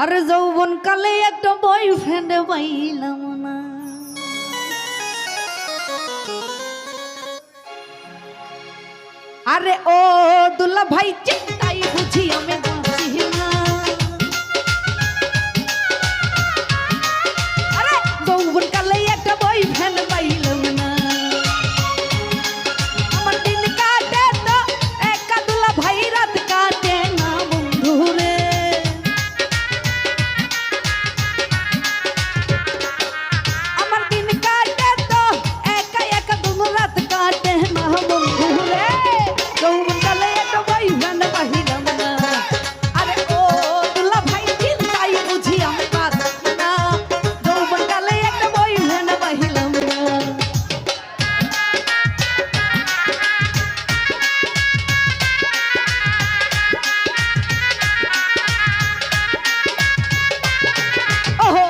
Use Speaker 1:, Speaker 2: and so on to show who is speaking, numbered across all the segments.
Speaker 1: আর যৌবন কালে একটা বয়ফ্রেন্ড পাইলাম না। আরে ও দুলা ভাই চিন্তাই বুঝি আমি বাঁচি না। আরে যৌবন কালে একটা বয়ফ্রেন্ড পাইলাম না। আমার দিন কাটে তো একা দুলা ভাই রাত কাটে না বন্ধু রে। আমার দিন কাটে তো একা একা দুলা রাত কাটে না বন্ধু রে। যৌবন কালে একটা বয়ফ্রেন্ড পাইলাম না। আরে ও দুলা ভাই চিন্তাই বুঝি আমি বাঁচি না। যৌবন কালে একটা বয়ফ্রেন্ড পাইলাম না। ওহো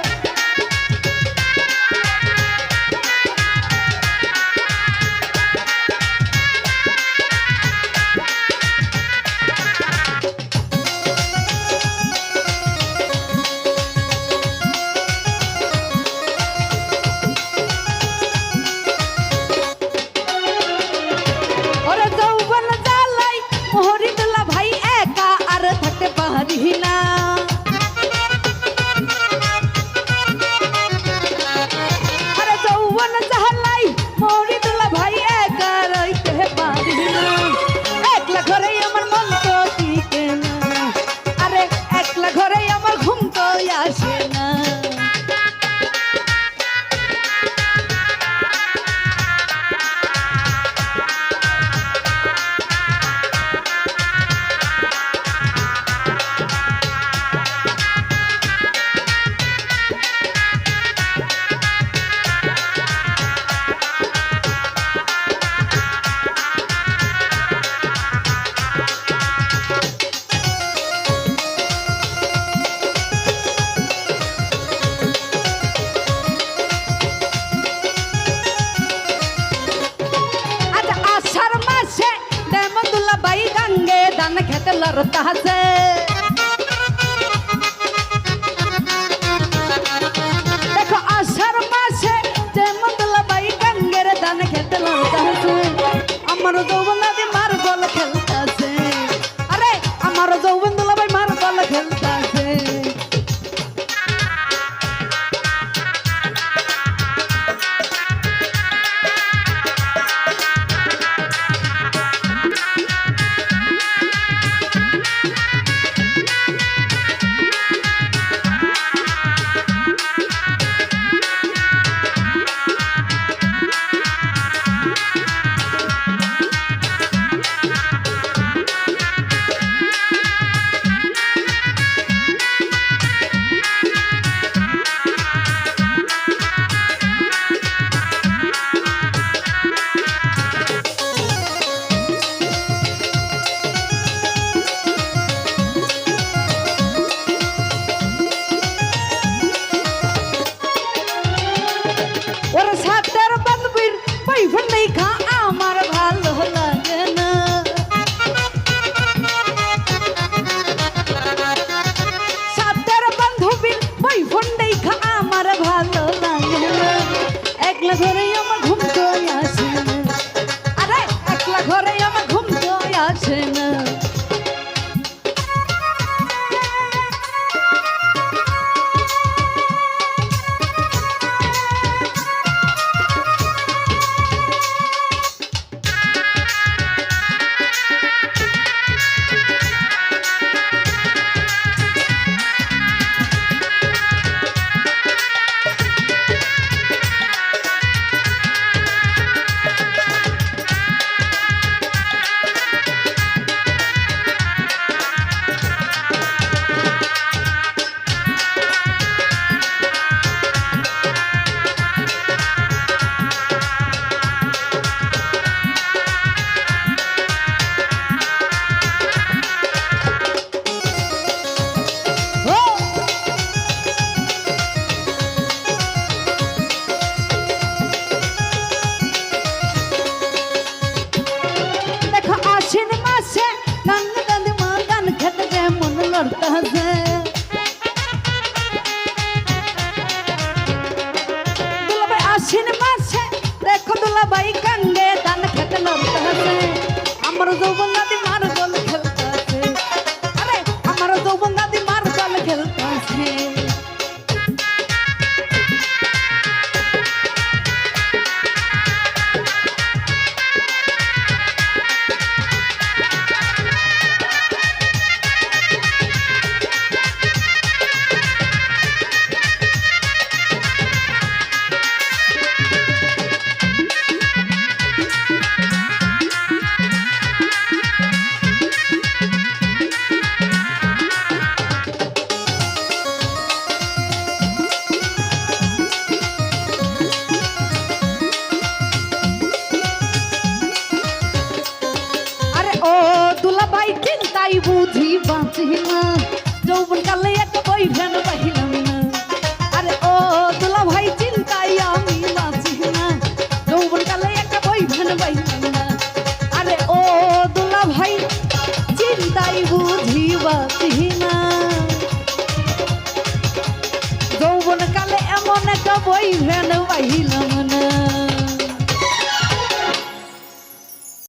Speaker 1: ওরে যৌবন জ্বালাই মোহরি দুলা ভাই একা আর থাকতে পারি না। আরে যৌবন জ্বালাই মোহরি দুলা ভাই একা রইতে পারি না। একলা ঘরে আমার মন তো টিকে না। আরে একলা ঘরে আমার ঘুম তো আসে না। আজ আষাঢ় মাসে দেমদুল্লা বাই গাঙ্গে দান খেতে লড়তা আছে। দেখো আষাঢ় মাসে দেমদুল্লা বাই গাঙ্গের দান খেতে লড়তা আছে। আমার যৌবন দাদি মার বল খেলতাছে। আরে আমার যৌবন দুলা ভাই মার বল খেলতাছে। ওর সাথের বান্ধবীর বয়ফ্রেন্ড দেখা আমার ভালো লাগে না। সাথের বান্ধবীর বয়ফ্রেন্ড দেখা আমার ভালো লাগে না। একলা ঘরে আমার ঘুম তো আসে না। আরে একলা ঘরে আমার ঘুম তো আসে না। দুলা ভাই চিন্তাই বুঝি বাঁচি না যৌবন কালে এক বই ভ্যান বাহিল